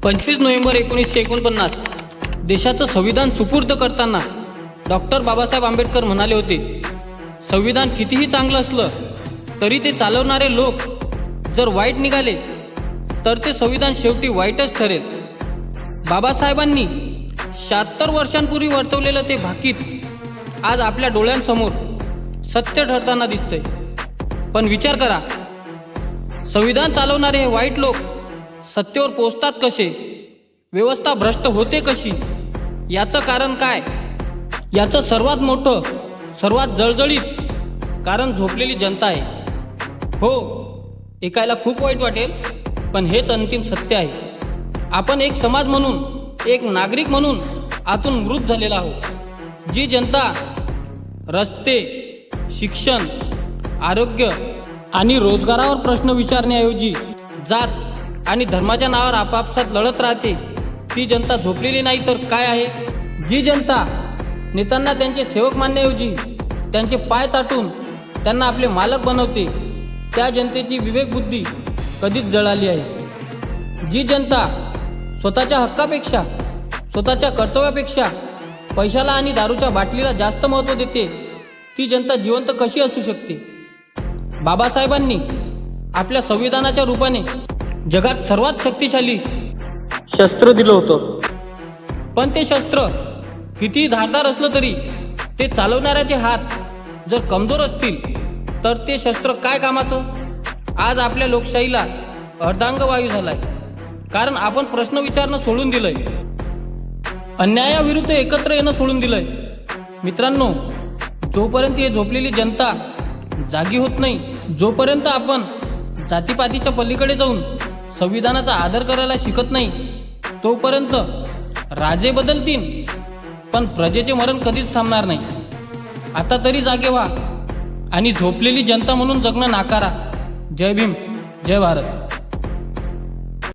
25 November 1949 देशाचं संविधान सुपूर्द करताना डॉक्टर बाबासाहेब आंबेडकर म्हणाले होते, संविधान कितीही चांगलं असलं तरी ते चालवणारे लोक जर वाईट निघाले तर ते संविधान शेवटी वाईटच ठरेल. बाबासाहेबांनी 76 वर्षांपूर्वी वर्तवलेलं ते भाकीत आज आपल्या डोळ्यांसमोर सत्य ठरताना दिसतंय. पण विचार करा, संविधान चालवणारे हे वाईट लोक सत्तेवर पोचतात कसे? व्यवस्था भ्रष्ट होते कशी? याचं कारण काय? याचं सर्वात मोठं, सर्वात जळजळीत कारण झोपलेली जनता आहे. हो, ऐकायला खूप वाईट वाटेल, पण हेच अंतिम सत्य आहे. आपण एक समाज म्हणून, एक नागरिक म्हणून आतून मृत झालेला आहोत. जी जनता रस्ते, शिक्षण, आरोग्य आणि रोजगारावर प्रश्न विचारण्याऐवजी जात आणि धर्माच्या नावावर आपापसात लढत राहते, ती जनता झोपलेली नाही तर काय आहे? जी जनता नेत्यांना त्यांचे सेवक मानण्याऐवजी त्यांचे पाय चाटून त्यांना आपले मालक बनवते, त्या जनतेची विवेकबुद्धी कधीच जळाली आहे. जी जनता स्वतःच्या हक्कापेक्षा, स्वतःच्या कर्तव्यापेक्षा पैशाला आणि दारूच्या बाटलीला जास्त महत्त्व देते, ती जनता जिवंत कशी असू शकते? बाबासाहेबांनी आपल्या संविधानाच्या रूपाने जगात सर्वात शक्तिशाली शस्त्र दिलं होतं. पण ते शस्त्र किती धारदार असलं तरी ते चालवणाऱ्याचे हात जर कमजोर असतील तर ते शस्त्र काय कामाचं? आज आपल्या लोकशाहीला अर्धांगवायू झालाय, कारण आपण प्रश्न विचारणं सोडून दिलंय, अन्यायाविरुद्ध एकत्र येणं सोडून दिलंय. मित्रांनो, जोपर्यंत ही झोपलेली जनता जागी होत नाही, जोपर्यंत आपण जातीपातीच्या पलीकडे जाऊन संविधानाचा आदर करायला शिकत नाही, तोपर्यंत राजे बदलतील पण प्रजेचे मरण कधीच थांबणार नाही. आता तरी जागे व्हा आणि झोपलेली जनता म्हणून जगणं नाकारा. जय भीम, जय भारत.